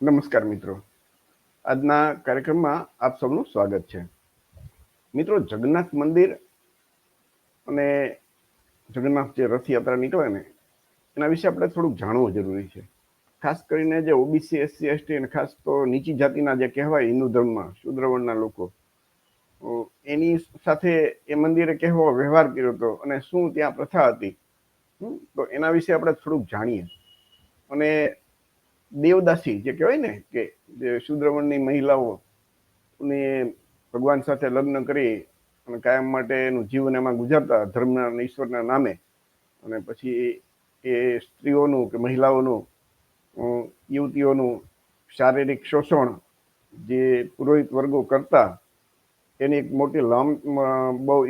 નમસ્કાર મિત્રો, આજના કાર્યક્રમમાં આપ સૌનું સ્વાગત છે. મિત્રો, જગન્નાથ મંદિર અને જગન્નાથ જે રથયાત્રા નીકળે ને એના વિશે આપણે થોડુંક જાણવું જરૂરી છે. ખાસ કરીને જે ઓબીસી, એસસી, એસટી અને ખાસ તો નીચી જાતિના જે કહેવાય હિન્દુ ધર્મમાં શૂદ્રવર્ણના લોકો, એની સાથે એ મંદિરે કેવો વ્યવહાર કર્યો હતો અને શું ત્યાં પ્રથા હતી, તો એના વિશે આપણે થોડુંક જાણીએ. અને દેવદાસી જે કહેવાય ને કે જે શૂદ્રવર્ણની મહિલાઓ ને ભગવાન સાથે લગ્ન કરી અને કાયમ માટે એનું જીવન એમાં ગુજારતા ધર્મના અને ઈશ્વરના નામે, અને પછી એ સ્ત્રીઓનું કે મહિલાઓનું, યુવતીઓનું શારીરિક શોષણ જે પુરોહિત વર્ગો કરતા, એની એક મોટી બહુ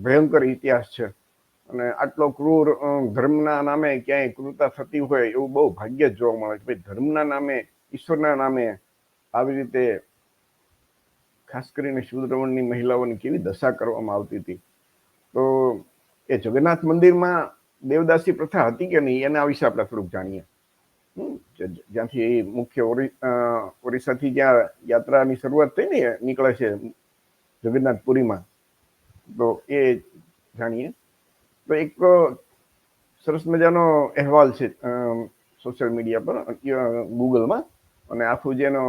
ભયંકર ઇતિહાસ છે. અને આટલો ક્રૂર ધર્મના નામે ક્યાંય ક્રૂરતા થતી હોય એવું બહુ ભાગ્ય જ જોવા મળે છે. ભાઈ, ધર્મના નામે, ઈશ્વરના નામે આવી રીતે ખાસ કરીને શૂદ્રવર્ણની મહિલાઓની કેવી દશા કરવામાં આવતી હતી. તો એ જગન્નાથ મંદિરમાં દેવદાસી પ્રથા હતી કે નહીં એના વિશે આપણે થોડુંક જાણીએ. જ્યાંથી મુખ્ય ઓરિસ્સાથી જ્યાં યાત્રાની શરૂઆત થઈ ને નીકળે છે જગન્નાથપુરીમાં, તો એ જાણીએ. તો એક સરસ મજાનો અહેવાલ છે સોશિયલ મીડિયા પર, ગૂગલમાં, અને આખું જેનો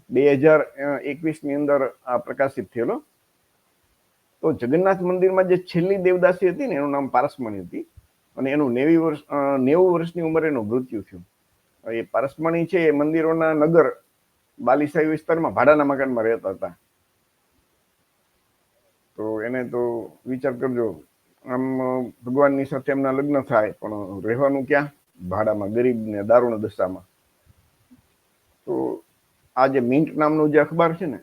2021ની અંદર આ પ્રકાશિત થયેલો. તો જગન્નાથ મંદિરમાં જે છેલ્લી દેવદાસી હતી ને એનું નામ પારસમણી હતી, અને એનું 90 વર્ષની ઉંમરે એનું મૃત્યુ થયું. એ પારસમણી છે એ મંદિરોના નગર બાલીસાઈ વિસ્તારમાં ભાડાના મકાનમાં રહેતા હતા. તો એને તો વિચાર કરજો, આમ ભગવાનની સાથે એમના લગ્ન થાય પણ રહેવાનું ક્યાં? ભાડામાં, ગરીબ ને દારૂણ દશામાં. તો આ જે મિન્ટ નામનું જે અખબાર છે ને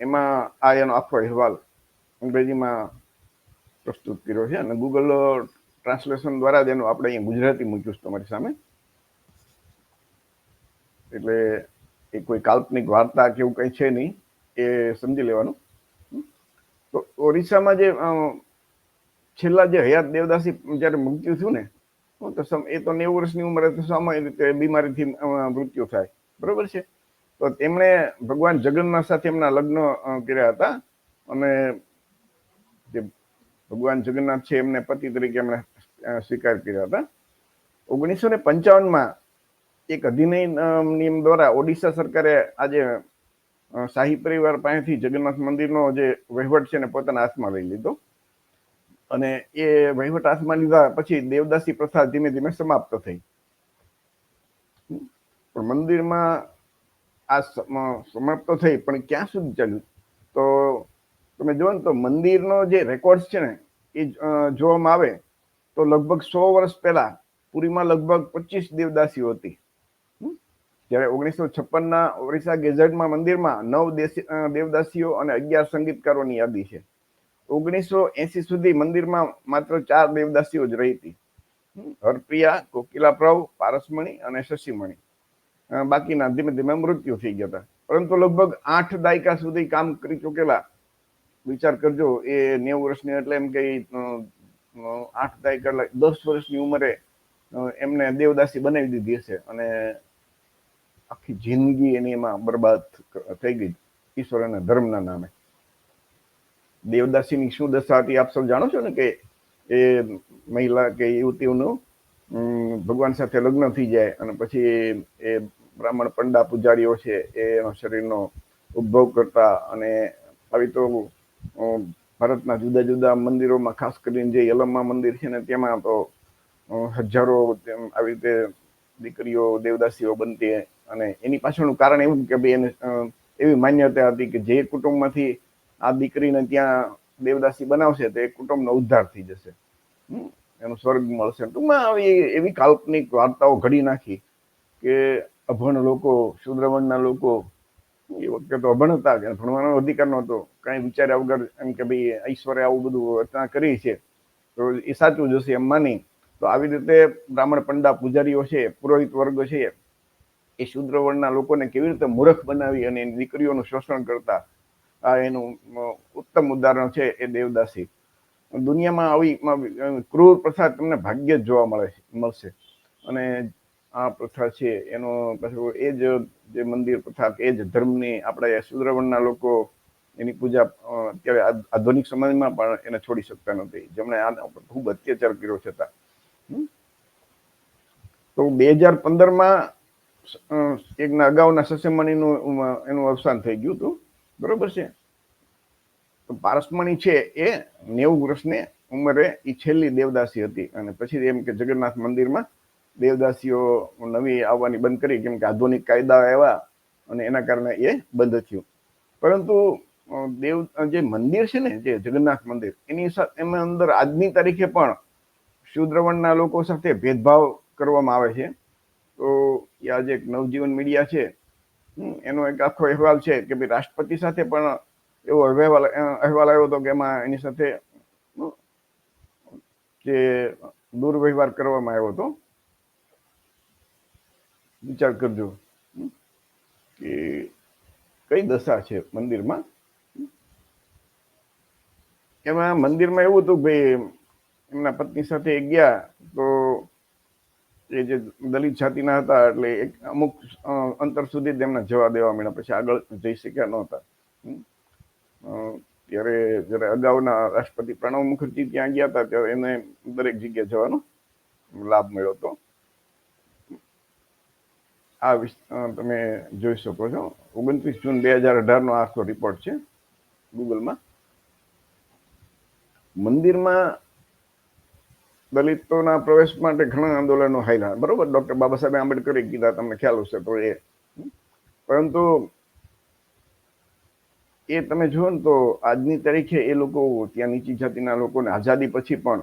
એમાં આ એનો આખો અહેવાલ અંગ્રેજીમાં પ્રસ્તુત કર્યો છે, અને ગૂગલ ટ્રાન્સલેશન દ્વારા જ એનું આપણે અહીંયા ગુજરાતી મૂક્યું છે તમારી સામે. એટલે એ કોઈ કાલ્પનિક વાર્તા કે એવું કંઈ છે નહીં, એ સમજી લેવાનું. તો ઓરિસ્સામાં જે છેલ્લા જે હયાત દેવદાસી જયારે મૃત્યુ થયું ને, તો એ તો 90 વર્ષની ઉંમરે તો સામાન્ય રીતે બીમારીથી મૃત્યુ થાય, બરોબર છે. તો તેમણે ભગવાન જગન્નાથ સાથે એમના લગ્ન કર્યા હતા, અને જે ભગવાન જગન્નાથ છે એમને પતિ તરીકે એમણે સ્વીકાર કર્યા હતા. 1955માં એક અધિનિયમ દ્વારા ઓડિશા સરકારે આજે શાહી પરિવાર પાસેથી જગન્નાથ મંદિરનો જે વહીવટ છે ને પોતાના હાથમાં લઈ લીધો, અને એ વહીવટ હાથમાં લીધા પછી દેવદાસી પ્રથા ધીમે ધીમે સમાપ્ત થઈ. પણ મંદિરમાં આ સમાપ્ત થઈ, પણ ક્યાં સુધી ચાલ્યું? તો તમે જુઓ ને તો મંદિરનો જે રેકોર્ડ છે ને એ જોવામાં આવે તો લગભગ 100 વર્ષ પહેલા પુરીમાં લગભગ 25 દેવદાસીઓ હતી. જ્યારે 1956ના ઓરિસ્સા ગેઝેટમાં મંદિરમાં 9 દેવદાસીઓ અને 11 સંગીતકારોની યાદી છે. 1980 સુધી મંદિરમાં માત્ર 4 દેવદાસીઓ જ રહી હતી, હરપ્રિયા, કોકિલાપ્રવ, પારસમણી અને શશિમણી. બાકીના ધીમે ધીમે મૃત્યુ થઈ ગયા હતા. પરંતુ લગભગ 8 દાયકા સુધી કામ કરી ચૂકેલા, વિચાર કરજો, એ 90 વર્ષની એટલે એમ કે 8 દાયકા એટલે 10 વર્ષની ઉંમરે એમને દેવદાસી બનાવી દીધી હશે, અને આખી જિંદગી એની એમાં બરબાદ થઈ ગઈ ઈશ્વર અને ધર્મના નામે. દેવદાસીની શું દશા હતી આપ સૌ જાણો છો ને, કે એ મહિલા કે યુવતીઓનું ભગવાન સાથે લગ્ન થઈ જાય અને પછી એ બ્રાહ્મણ પંડા પૂજારીઓ છે એનો શરીરનો ઉદ્ભવ કરતા, અને આવી તો ભારતના જુદા જુદા મંદિરોમાં, ખાસ કરીને જે યલમ્મા મંદિર છે ને તેમાં તો હજારો આવી રીતે દીકરીઓ દેવદાસીઓ બનતી. અને એની પાછળનું કારણ એવું કે ભાઈ એને એવી માન્યતા હતી કે જે કુટુંબમાંથી આ દીકરીને ત્યાં દેવદાસી બનાવશે તો એ કુટુંબનો ઉદ્ધાર થઈ જશે, એનું સ્વર્ગ મળશે. ટૂંકમાં આવી એવી કાલ્પનિક વાર્તાઓ ઘડી નાખી કે અભણ લોકો, શૂદ્રવર્ણના લોકો, એ વખતે તો અભણ હતા, કે ભણવાનો અધિકાર નહોતો, કઈ વિચાર્યા વગર એમ કે ભાઈ ઈશ્વરે આવું બધું રચના કરી છે તો એ સાચું જશે એમ માની, તો આવી રીતે બ્રાહ્મણ પંડા પૂજારીઓ છે, પુરોહિત વર્ગ છે, એ શૂદ્રવર્ણના લોકોને કેવી રીતે મૂર્ખ બનાવી અને એની દીકરીઓનું શોષણ કરતા. આ એનું ઉત્તમ ઉદાહરણ છે એ દેવદાસી. દુનિયામાં આવી ક્રૂર પ્રથા તમને ભાગ્યે જ જોવા મળશે. અને આ પ્રથા છે એનો પાછું એ જ જે મંદિર પ્રથા એ જ ધર્મની આપણે શુદ્રવર્ણના લોકો એની પૂજા અત્યારે આધુનિક સમાજમાં પણ એને છોડી શકતા નથી, જેમણે આના ઉપર ખૂબ અત્યાચાર કર્યો છતાં. તો 2015માં એકના અગાઉના સસેમણીનું એનું અવસાન થઈ ગયું હતું, બરોબર છે. તો પારસમણી છે એ 90 વર્ષની ઉંમરે એ છેલ્લી દેવદાસી હતી, અને પછી એમ કે જગન્નાથ મંદિરમાં દેવદાસીઓ નવી આવવાની બંધ કરી, કેમ કે આધુનિક કાયદા આવ્યા અને એના કારણે એ બંધ થયું. પરંતુ જે મંદિર છે ને, જે જગન્નાથ મંદિર, એમાં અંદર આજની તારીખે પણ શુદ્રવર્ણના લોકો સાથે ભેદભાવ કરવામાં આવે છે. તો આ જે નવજીવન મીડિયા છે એનો એક આખો અહેવાલ છે કે ભાઈ રાષ્ટ્રપતિ સાથે પણ એવો અહેવાલ આવ્યો હતો કે એમાં એની સાથે જે દુર્વ્યવહાર કરવામાં આવ્યો હતો. વિચાર કરજો કે કઈ દશા છે મંદિરમાં. એમાં મંદિરમાં એવું હતું ભાઈ, એમના પત્ની સાથે ગયા તો એ જે દલિત જાતિના હતા એટલે એક અમુક અંતર સુધી તેમને જવા દેવા મળ્યા, પછી આગળ જઈ શક્યા નહોતા. ત્યારે જયારે અગાઉના રાષ્ટ્રપતિ પ્રણવ મુખર્જી ત્યાં ગયા હતા ત્યારે એને દરેક જગ્યાએ જવાનો લાભ મળ્યો હતો. આ તમે જોઈ શકો છો. 29 જૂન 2018 નો આખો રિપોર્ટ છે ગૂગલમાં. મંદિરમાં દલિતોના પ્રવેશ માટે ઘણા આંદોલનો હાલ્યા, બરોબર. ડોક્ટર બાબા સાહેબ આંબેડકરે કીધા, તમને ખ્યાલ હશે તો એ. પરંતુ એ તમે જુઓ ને તો આજની તારીખે એ લોકો ત્યાં નીચી જાતિના લોકોને આઝાદી પછી પણ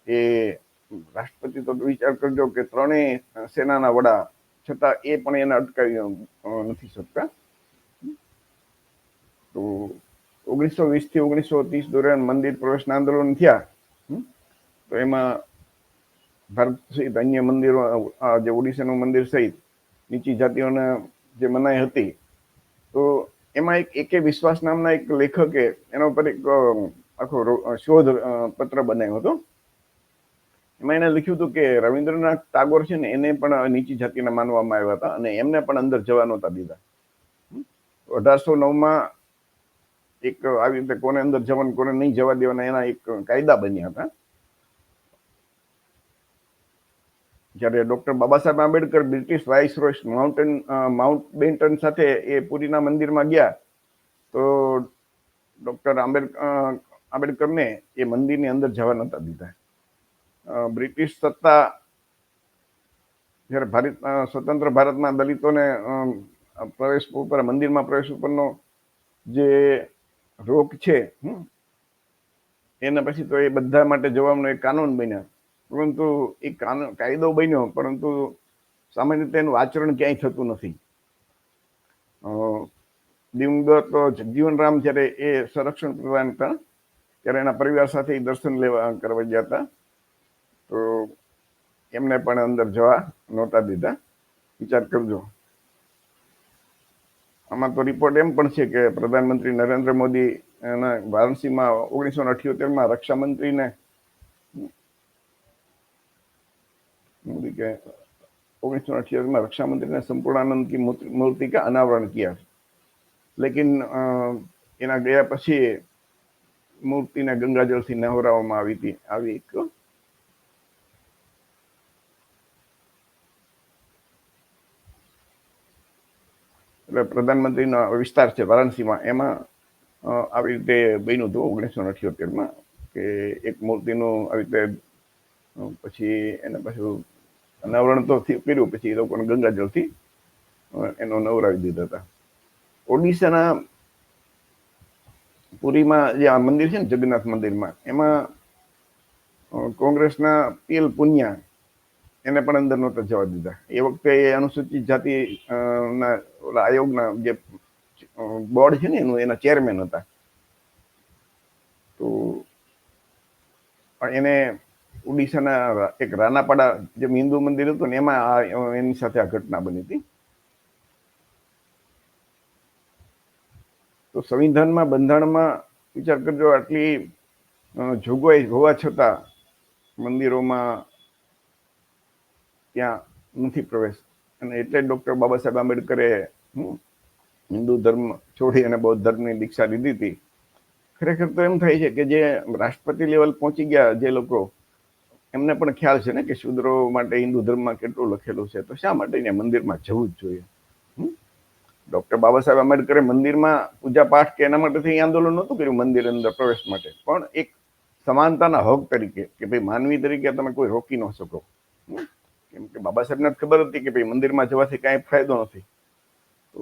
એ રાષ્ટ્રપતિ, તો વિચાર કરજો કે ત્રણેય સેનાના વડા, છતાં એ પણ એને અટકાવી નથી શકતા. તો 1920 થી 1930 દરમિયાન મંદિર પ્રવેશના આંદોલન થયા. તો એમાં ભારત સહિત અન્ય મંદિરો, જે ઓડિશાનું મંદિર સહિત નીચી જાતિઓને જે મનાઈ હતી, તો એમાં એક વિશ્વાસ નામના એક લેખકે એના ઉપર એક આખો શોધ પત્ર બનાવ્યો હતો. એમાં એને લખ્યું હતું કે રવિન્દ્રનાથ ટાગોર છે ને, એને પણ નીચી જાતિના માનવામાં આવ્યા હતા અને એમને પણ અંદર જવા નહોતા દીધા. 1809માં એક આવી રીતે કોને અંદર જવાનું કોને નહીં જવા દેવાના એના એક કાયદા બન્યા હતા. જયારે doctor Baba Saheb Ambedkar British viceroy mount બેન્ટન સાથે એ પુરીના મંદિરમાં ગયા, તો ડોક્ટર આંબેડકરને એ મંદિરની અંદર જવા નહોતા દીધા. બ્રિટિશ સત્તા જયારે સ્વતંત્ર ભારતમાં દલિતોને પ્રવેશ ઉપર, મંદિરમાં પ્રવેશ ઉપરનો જે રોક છે એના પછી તો એ બધા માટે જવાનો એક કાનૂન બન્યા. પરંતુ એ કાયદો બન્યો, પરંતુ સામાન્ય રીતે એનું આચરણ ક્યાંય થતું નથી. દિવંગત જગજીવનરામ જયારે એ સંરક્ષણ પ્રધાન હતા ત્યારે એના પરિવાર સાથે દર્શન કરવા ગયા હતા, તો એમને પણ અંદર જવા નહોતા દીધા. વિચાર કરજો. આમાં તો રિપોર્ટ એમ પણ છે કે પ્રધાનમંત્રી નરેન્દ્ર મોદી વારાણસીમાં 1978માં રક્ષામંત્રીને કે 1978 में रक्षा मंत्री ने संपूर्णानंद की मूर्ति का अनावरण किया, लेकिन એના ગયા પછી મૂર્તિને ગંગાજળથી નવરાવવામાં આવી હતી. આવી એક એટલે પ્રધાનમંત્રીનો વિસ્તાર છે વારાણસીમાં, એમાં આવી રીતે બન્યું હતું 1978માં કે એક મૂર્તિનું આવી રીતે પછી એને પાછું અનાવરણ તો કર્યું, પછી એ લોકોને ગંગાજળથી એનો નવરાવી દીધા હતા. ઓડિશાના પુરીમાં જે આ મંદિર છે ને જગન્નાથ મંદિરમાં, એમાં કોંગ્રેસના પીએલ પુનિયા એને પણ અંદર નહોતા જવા દીધા. એ વખતે અનુસૂચિત જાતિ ના આયોગના જે બોર્ડ છે ને એના ચેરમેન હતા. તો એને ઓડિશાના એક રાનાપાડા જે હિન્દુ મંદિર હતું ને એમાં એની સાથે આ ઘટના બની હતી. તો સંવિધાનમાં, બંધારણમાં વિચાર કરજો, આટલી જોગવાઈ હોવા છતાં મંદિરોમાં ત્યાં નથી પ્રવેશ. અને એટલે ડૉક્ટર બાબા સાહેબ આંબેડકરે હિન્દુ ધર્મ છોડી અને બૌદ્ધ ધર્મની દીક્ષા લીધી હતી. ખરેખર તો એમ થાય છે કે જે રાષ્ટ્રપતિ લેવલ પહોંચી ગયા જે લોકો, એમને પણ ખ્યાલ છે ને કે શૂદ્રો માટે હિન્દુ ધર્મમાં કેટલું લખેલું છે, તો શા માટે અહીંયા મંદિરમાં જવું જ જોઈએ. ડૉક્ટર બાબા સાહેબ આંબેડકરે મંદિરમાં પૂજા પાઠ કે એના માટેથી આંદોલન નહોતું કર્યું મંદિર અંદર પ્રવેશ માટે, પણ એક સમાનતાના હક તરીકે કે ભાઈ માનવી તરીકે તમે કોઈ રોકી ન શકો. કેમ કે બાબા સાહેબને ખબર હતી કે ભાઈ મંદિરમાં જવાથી કાંઈ ફાયદો નથી. તો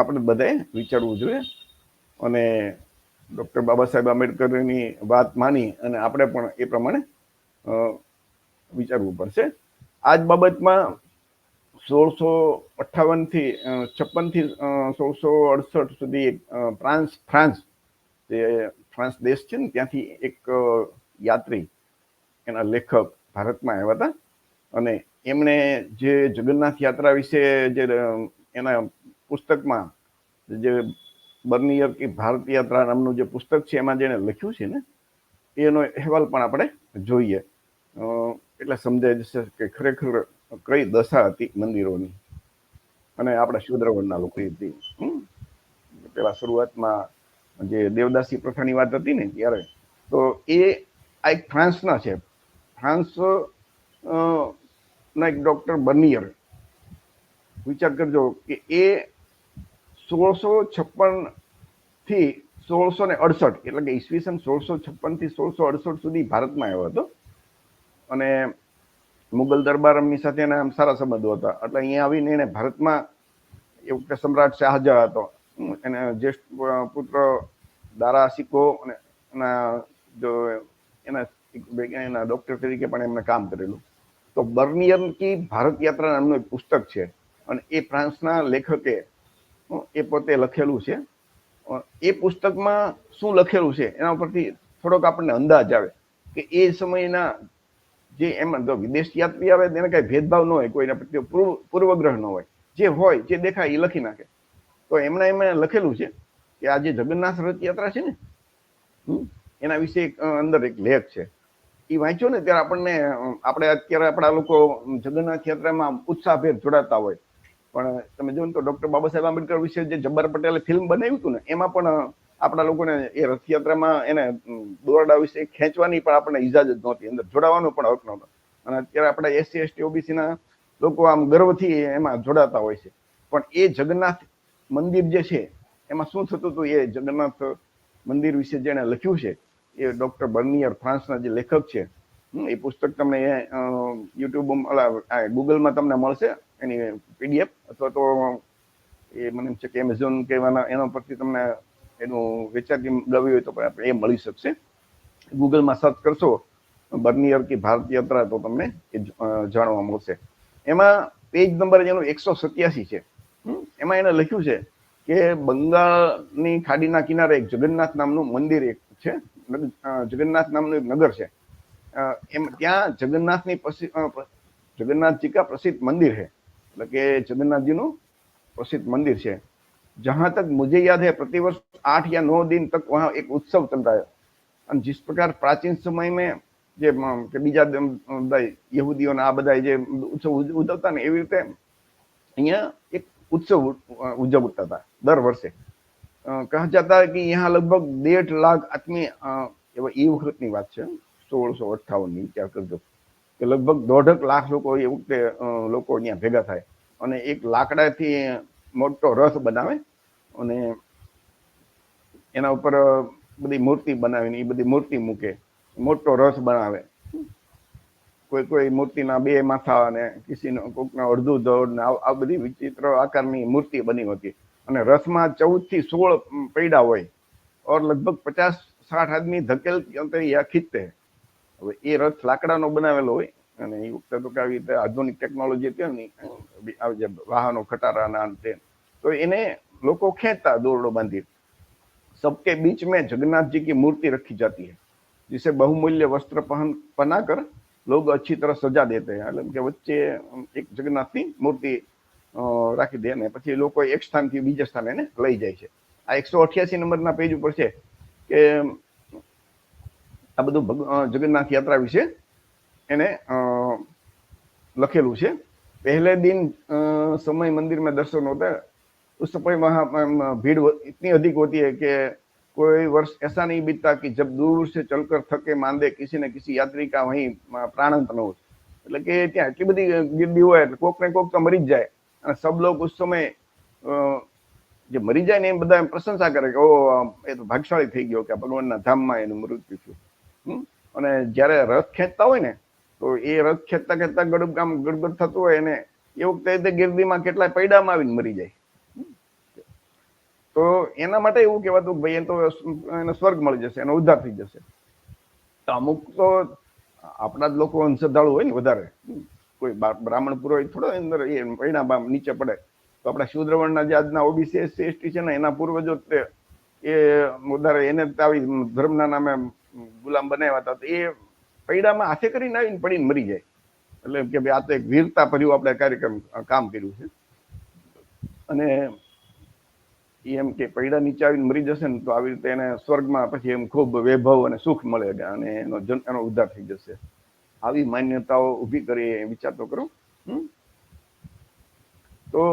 આપણે બધાએ વિચારવું જોઈએ અને ડૉક્ટર બાબા સાહેબ આંબેડકરની વાત માની અને આપણે પણ એ પ્રમાણે વિચારવું પડશે. આ જ બાબતમાં 1658થી 1668 સુધી ફ્રાન્સ જે ફ્રાન્સ દેશ છે ને, ત્યાંથી એક યાત્રી, એના લેખક ભારતમાં આવ્યા હતા અને એમણે જે જગન્નાથ યાત્રા વિશે જે એના પુસ્તકમાં જે બર્નિયર કી ભારત યાત્રા નામનું જે પુસ્તક છે એમાં જેને લખ્યું છે ને, એનો અહેવાલ પણ આપણે જોઈએ એટલે સમજાય જશે કે ખરેખર કઈ દશા હતી મંદિરોની અને આપણા શૂદ્ર વર્ણના લોકોની હતી. પેલા શરૂઆતમાં જે દેવદાસી પ્રથાની વાત હતી ને ત્યારે, તો એ આ એક ફ્રાન્સના છે. ફ્રાન્સ ના એક ડૉક્ટર બર્નિયર, વિચાર કરજો કે એ 1656 થી 1668 એટલે કે ઈસવીસન 1656 થી 1668 સુધી ભારતમાં આવ્યો હતો અને મુગલ દરબારની સાથે એના સારા સંબંધો હતા. એટલે અહીંયા આવીને એને ભારતમાં એ વખતે સમ્રાટ શાહજહાં હતો, એને જ્યેષ્ઠ પુત્ર દારા સિકો અને એના ડૉક્ટર તરીકે પણ એમને કામ કરેલું. તો બર્નિયર કી ભારત યાત્રા નામનું એક પુસ્તક છે અને એ ફ્રાન્સના લેખકે એ પોતે લખેલું છે. એ પુસ્તકમાં શું લખેલું છે એના ઉપરથી થોડોક આપણને અંદાજ આવે કે એ સમયના જે એમાં જો વિદેશ યાત્રી આવે તેને કઈ ભેદભાવ ન હોય, કોઈના પ્રત્યે પૂર્વગ્રહ ન હોય, જે હોય જે દેખાય એ લખી નાખે. તો એમણે લખેલું છે કે આ જે જગન્નાથ રથયાત્રા છે ને, એના વિશે અંદર એક લેખ છે. એ વાંચ્યો ને ત્યારે આપણે અત્યારે આપણા લોકો જગન્નાથ યાત્રામાં ઉત્સાહભેર જોડાતા હોય, પણ તમે જો ને તો ડૉક્ટર બાબા સાહેબ આંબેડકર વિશે જે જબ્બાર પટેલે ફિલ્મ બનાવ્યું હતું ને, એમાં પણ આપણા લોકોને એ રથયાત્રામાં એને દોરડા વિશે ખેંચવાની પણ આપણને ઇજાજત નહોતી, અંદર જોડાવાનો પણ હક નહોતો. અને અત્યારે આપણા SC ST OBC ના લોકો આમ ગર્વથી એમાં જોડાતા હોય છે. પણ એ જગન્નાથ મંદિર જે છે એમાં શું થતું હતું, એ જગન્નાથ મંદિર વિશે જેણે લખ્યું છે એ ડૉક્ટર બર્નિયર, ફ્રાન્સના જે લેખક છે. એ પુસ્તક તમને યુટ્યુબ ગૂગલમાં તમને મળશે, એની PDF, અથવા તો એ મને એમ છે કે એમેઝોન કે એના પરથી તમને એનું વેચાતી ગવી હોય તો પણ એ મળી શકશે. ગૂગલમાં સર્ચ કરશો બર્નિયર કી ભારત યાત્રા તો તમને એ જાણવા મળશે. એમાં પેજ નંબર એનો 187 છે. એમાં એને લખ્યું છે કે બંગાળની ખાડીના કિનારે એક જગન્નાથ નામનું મંદિર એક છે, જગન્નાથ નામનું એક નગર છે. એમ ત્યાં जगन्नाथ जी का प्रसिद्ध मंदिर है, मतलब कि जगन्नाथ जी નું प्रसिद्ध मंदिर છે. जहां तक मुझे याद है प्रतिवर्ष 8 या 9 दिन तक वहां एक उत्सव चलता है. और जिस प्रकार प्राचीन समय में જે કે બીજા યહૂદીઓના આ બધા જે ઉત્સવ ઉજવતા ને એવી રીતે અહીંયા એક उत्सव उजवता था दर वर्षे. कहा जाता है कि यहाँ लगभग 1.5 लाख आदमी એ વખતની વાત છે 1658 ની વિચાર કરજો કે લગભગ 1.5 લાખ લોકો એ વખતે લોકો અહીંયા ભેગા થાય અને એક લાકડાથી મોટો રથ બનાવે અને એના ઉપર બધી મૂર્તિ બનાવીને એ બધી મૂર્તિ મૂકે, મોટો રથ બનાવે. કોઈ મૂર્તિના 2 માથા અને કોકના અડધું ધડ ને આ બધી વિચિત્ર આકારની મૂર્તિ બની હતી અને રથમાં 14 થી 16 પૈડા હોય और लगभग 50-60 आदमी धकेल या खींचते. હવે એ રથ લાકડાનો બનાવેલો હોય અને એ વખતે તો કેવી રીતે આધુનિક ટેકનોલોજી હતી ને, જે વાહનો ખટારાના અંતે, તો એને લોકો ખેંચતા દોરડો બાંધી. सबके बीच में जगन्नाथ जी की मूर्ति रखी जाती है जिसे बहुमूल्य वस्त्र पहनाकर लोग अच्छी तरह सजा देते हैं. એટલે કે વચ્ચે એક જગન્નાથની મૂર્તિ રાખી દે ને પછી લોકો એક સ્થાનથી બીજા સ્થાને એને લઈ જાય છે. આ 188 નંબરના પેજ ઉપર છે કે આ બધું જગન્નાથ યાત્રા વિશે એને लखेलू है, पहले दिन समय मंदिर में दर्शन होता है, उस समय वहाँ भीड़ इतनी अधिक होती है कि कोई वर्ष ऐसा नहीं बीतता कि जब दूर से चलकर थके मांदे किसी न किसी यात्री का वहीं प्राणंत न हो। એટલે કે ત્યાં એટલી બધી ગીર્દી હોય એટલે કોક ને કોક તો મરી જ જાય અને સબ લોગ ઉસ સમય જે મરી જાય ને એ બધા પ્રશંસા કરે કે ઓ એ તો ભાગશાળી થઈ ગયો કે ભગવાનના ધામમાં એનું મૃત્યુ થયું. અને જ્યારે રથ ખેંચતા હોય ને તો એ રથ ખેંચતા ખેંચતા ગડબડ થતું હોય ને એ વખતે ગીર્દીમાં કેટલાય પૈડામાં આવીને મરી જાય. તો એના માટે એવું કહેવાતું કે ભાઈ એ તો એને સ્વર્ગ મળી જશે, એનો ઉદ્ધાર થઈ જશે. તો અમુક તો આપણા જ લોકો અંધશ્રદ્ધાળુ હોય ને વધારે, કોઈ બ્રાહ્મણ પુરોહિત થોડો અંદર એ પૈડા નીચે પડે. તો આપણા શૂદ્રવર્ણના જે આજના ઓબીસી એસસી એસટી છે ને એના પૂર્વજો એ વધારે એને આવી ધર્મના નામે ગુલામ બનાવ્યા હતા. તો એ પૈડામાં હાથે કરીને આવીને પડીને મરી જાય. એટલે કે ભાઈ આ તો એક વીરતા ભર્યું આપણે કાર્યક્રમ કામ કર્યું છે. અને એમ કે પૈડા નીચે આવીને મરી જશે ને તો આવી રીતે એને સ્વર્ગમાં પછી એમ ખૂબ વૈભવ અને સુખ મળે અને એનો ઉદ્ધાર થઈ જશે. આવી માન્યતાઓ ઊભી કરી વિચાર તો કરો. तो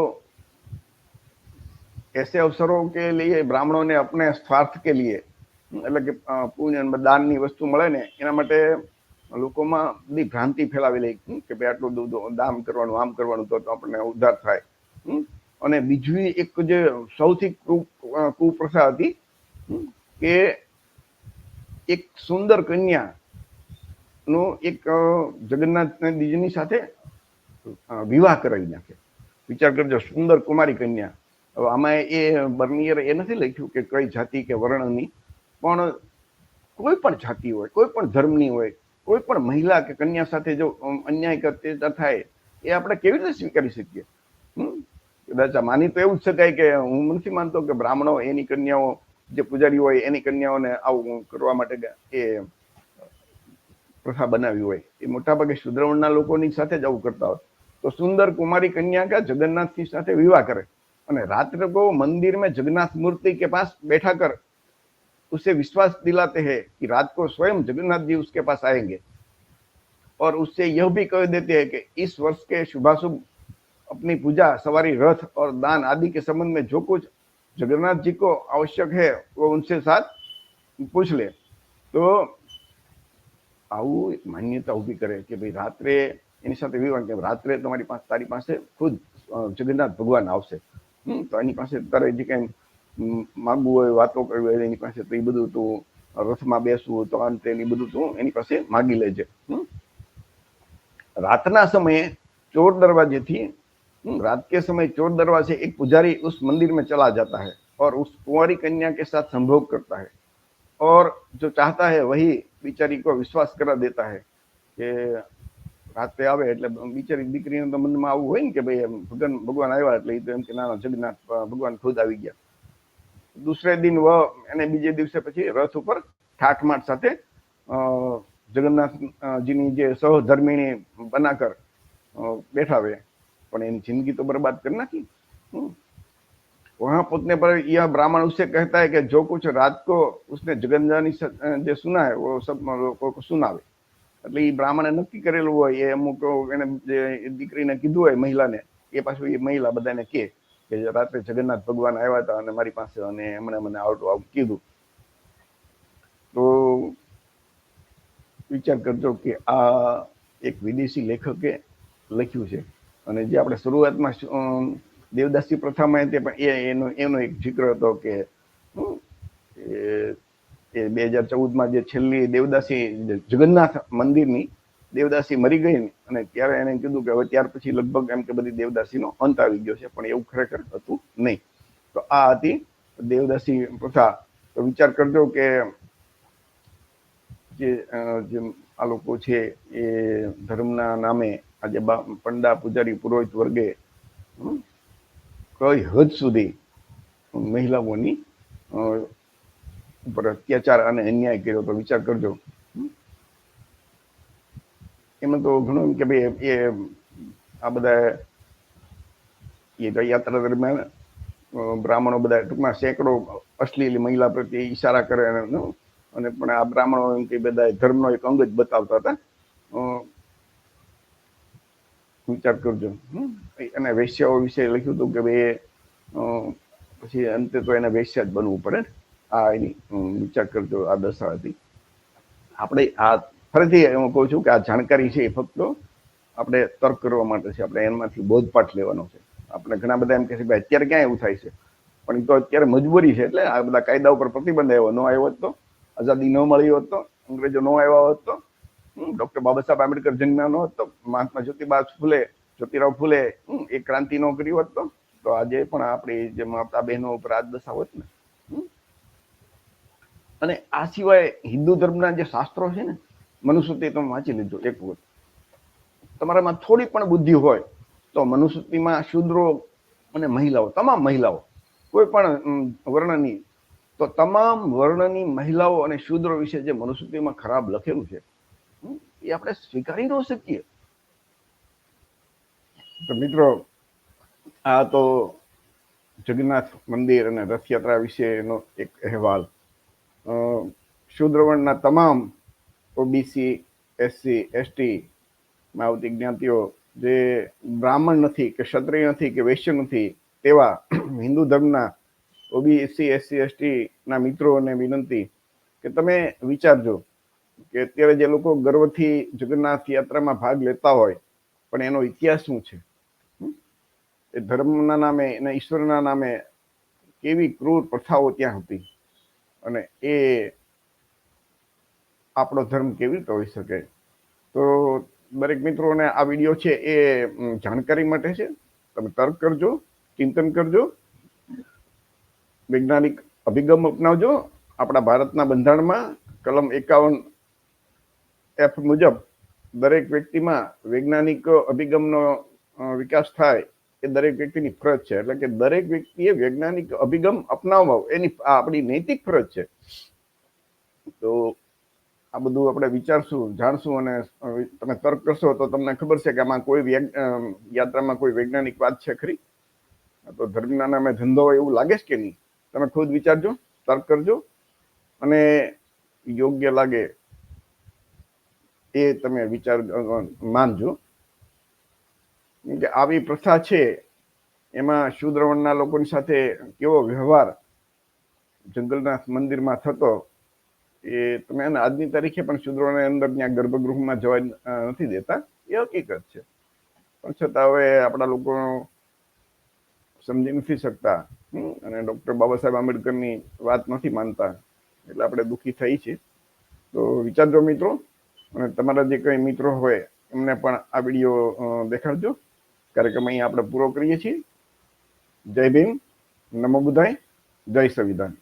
ऐसे अवसरों के लिए ब्राह्मणों ने अपने स्वार्थ के लिए એટલે કે પુણ્ય દાનની વસ્તુ મળે ને એના માટે લોકોમાં બધી ભ્રાંતિ ફેલાવેલી કે ભાઈ આટલું દાન કરવાનું, આમ કરવાનું તો આપણને ઉદ્ધાર થાય. અને બીજું એક જે સૌથી કુપ્રથા હતી કે એક સુંદર કન્યા નો એક જગન્નાથજીની સાથે વિવાહ કરાવી નાખે. વિચાર કરજો, સુંદર કુમારી કન્યા. હવે આમાં એ બર્નિયર એ નથી લખ્યું કે કઈ જાતિ કે વર્ણની, પણ કોઈ પણ જાતિ હોય, કોઈ પણ ધર્મની હોય, કોઈ પણ મહિલા કે કન્યા સાથે જો અન્યાય કરતા થાય એ આપણે કેવી રીતે સ્વીકારી શકીએ? કદાચ માની તો એવું જ શકાય કે હું નથી માનતો કે બ્રાહ્મણો એની કન્યાઓ જે પૂજારી હોય એની કન્યાઓને આવું કરવા માટે એ પ્રથા બનાવી હોય. એ મોટાભાગે શૂદ્રવર્ણના લોકોની સાથે જ આવું કરતા હોય. तो सुंदर कुमारी कन्या का जगन्नाथ की साथ विवाह करे और रात्र को मंदिर में जगन्नाथ मूर्ति के पास बैठा कर उसे विश्वास दिलाते हैं कि रात को स्वयं जगन्नाथ जी उसके पास आएंगे और उससे यह भी कह देते हैं कि इस वर्ष के शुभाशुभ अपनी पूजा, सवारी, रथ और दान आदि के संबंध में जो कुछ जगन्नाथ जी को आवश्यक है वो उनसे साथ पूछ ले. तो આવું માન્યતા ઊભી કરે કે ભાઈ રાત્રે એની સાથે વિવાહ, કે રાત્રે તારી પાસે ખુદ જગન્નાથ ભગવાન આવશે, તો એની પાસે તારે જે કઈ માંગવું હોય, વાતો કરવી હોય એની પાસે, તો એ બધું તું રથમાં બેસવું તો અંતે એની બધું તું એની પાસે માગી લેજે. રાતના સમયે ચોર दरवाजे थी, रात के समय चोर दरवाजे एक पुजारी उस मंदिर में चला जाता है और उस कुंवारी कन्या के साथ संभोग करता है और जो चाहता है वही बिचारी को विश्वास करा देता है કે રાતે આવે એટલે બિચારી દીકરીને તો મનમાં આવું હોય ને કે ભાઈ ભગવાન આવ્યા એટલે એ તો એમ કે ના જગન્નાથ ભગવાન ખુદ આવી ગયા. દૂસરે દિન એને બીજે દિવસે પછી રથ ઉપર ઠાઠમાઠ સાથે જગન્નાથજીની જે સહધર્મિણી બનાકર बैठावे, पर इन जिंदगी तो बर्बाद कर नाखी. वहां पहुंचने पर यह ब्राह्मण उससे कहता है कि जो कुछ रात को उसने जगन्नाथनी जो सुना है वो सब लोगों को सुनावे. એટલે એ બ્રાહ્મણે નક્કી કરેલું હોય એ અમુક એને જે દીકરીને કીધું હોય મહિલાને, એ પાછું એ મહિલા બધાને કહે કે રાત્રે જગન્નાથ ભગવાન આવ્યા હતા અને મારી પાસે અને એમણે મને આવું કીધું. તો વિચાર કરજો કે આ એક વિદેશી લેખકે લખ્યું છે. અને જે આપણે શરૂઆતમાં દેવદાસી પ્રથામાં તે પણ એનો એક જિક્ર હતો કે 2014માં જે છેલ્લી દેવદાસી જગન્નાથ મંદિરની દેવદાસી મરી ગઈ અને ત્યારે એને કીધું કે હવે ત્યાર પછી લગભગ એમ કે બધી દેવદાસીનો અંત આવી ગયો છે, પણ એવું ખરેખર હતું નહીં. તો આ હતી દેવદાસી પ્રથા. તો વિચાર કરજો કે જે આ લોકો છે એ ધર્મના નામે આજે પંડા, પૂજારી, પુરોહિત વર્ગે કઈ હદ સુધી મહિલાઓની ઉપર અત્યાચાર અને અન્યાય કર્યો. તો વિચાર કરજો. એમાં તો ઘણું કે ભાઈ એ આ બધા એ યાત્રા દરમિયાન બ્રાહ્મણો બધા ટૂંકમાં સેંકડો અશ્લીલ મહિલા પ્રત્યે ઈશારા કરે અને પણ આ બ્રાહ્મણો એમ કે બધા ધર્મનો એક અંગ જ બતાવતા હતા. વિચાર કરજો. અને વેશ્યાઓ વિશે લખ્યું હતું કે ભાઈ પછી અંતે તો એને વેશ્યા જ બનવું પડે. આ એની વિચાર કરજો આ દશા હતી. આપણે આ ફરીથી હું કહું છું કે આ જાણકારી છે એ ફક્ત આપણે તર્ક કરવા માટે છે. આપણે એમાંથી બોધપાઠ લેવાનો છે. આપણે ઘણા બધા એમ કહે છે ભાઈ અત્યારે ક્યાં એવું થાય છે, પણ એ તો અત્યારે મજબૂરી છે. એટલે આ બધા કાયદા ઉપર પ્રતિબંધ આવ્યો, ન આવ્યો હોત તો, આઝાદી ન મળી હોત તો, અંગ્રેજો ન આવ્યા હોત તો, ડોક્ટર બાબા સાહેબ આંબેડકર જન્મ્યા ન હોત તો, મહાત્મા જ્યોતિરાવ ફૂલે એ ક્રાંતિ ન કરી હોત તો આજે પણ આપણી જે માતા બહેનો ઉપર આ દશા હોત ને. અને આ સિવાય હિન્દુ ધર્મના જે શાસ્ત્રો છે ને, મનુસ્મૃતિ તમે વાંચી લેજો એક વખત. તમારામાં થોડી પણ બુદ્ધિ હોય તો મનુસ્મૃતિમાં શૂદ્રો અને મહિલાઓ, તમામ મહિલાઓ, કોઈ પણ વર્ણની, તો તમામ વર્ણની મહિલાઓ અને શૂદ્રો વિશે જે મનુસ્મૃતિમાં ખરાબ લખેલું છે એ આપણે સ્વીકારી ન શકીએ. તો મિત્રો, આ તો જગન્નાથ મંદિર અને રથયાત્રા વિશેનો એક અહેવાલ. શૂદ્ર વર્ણના તમામ ઓબીસી, એસસી, એસટી માં આવતી જ્ઞાતિઓ, જે બ્રાહ્મણ નથી કે ક્ષત્રિય નથી કે વૈશ્ય નથી, તેવા હિન્દુ ધર્મના ઓબીસી, એસસી, એસટી ના મિત્રોને વિનંતી કે તમે વિચારજો કે અત્યારે જે લોકો ગર્વથી જગન્નાથ યાત્રામાં ભાગ લેતા હોય, પણ એનો ઇતિહાસ શું છે? એ ધર્મના નામે અને ઈશ્વરના નામે કેવી ક્રૂર પ્રથાઓ ત્યાં હતી, અને એ આપણો ધર્મ કેવી રીતે હોઈ શકે? તો દરેક મિત્રોને આ વિડીયો છે એ જાણકારી માટે છે. તમે તર્ક કરજો, ચિંતન કરજો, વૈજ્ઞાનિક અભિગમ અપનાવજો. આપણા ભારતના બંધારણમાં કલમ 51F મુજબ દરેક વ્યક્તિમાં વૈજ્ઞાનિક અભિગમનો વિકાસ થાય એ દરેક વ્યક્તિની ફરજ છે. એટલે કે દરેક વ્યક્તિએ વૈજ્ઞાનિક અભિગમ અપનાવવો એની આપણી નૈતિક ફરજ છે. તો આ બધું આપણે વિચારશું, જાણશું, અને તમે તર્ક કરશો તો તમને ખબર છે કે આમાં કોઈ યાત્રામાં કોઈ વૈજ્ઞાનિક વાત છે ખરી? તો ધર્મના નામે ધંધો હોય એવું લાગે છે કે નહીં? તમે ખુદ વિચારજો, તર્ક કરજો, અને યોગ્ય લાગે એ તમે વિચાર માનજો. કે આવી પ્રથા છે, એમાં શૂદ્ર વર્ણના લોકોની સાથે કેવો વ્યવહાર જંગલનાથ મંદિરમાં થતો, એ તમે આજની તારીખે પણ શૂદ્રોને અંદર ત્યાં ગર્ભગૃહમાં જવા નથી દેતા, એ હકીકત છે. પણ છતાં હવે આપણા લોકો સમજી નથી શકતા અને ડોક્ટર બાબા સાહેબ આંબેડકરની વાત નથી માનતા, એટલે આપણે દુઃખી થઈ છે. તો વિચારજો મિત્રો, અને તમારા જે કઈ મિત્રો હોય એમને પણ આ વિડીયો દેખાડજો. કાર્યક્રમ અહીં આપણે પૂરો કરીએ છીએ. જય ભીમ, નમો બુદ્ધાય, જય સંવિધાન.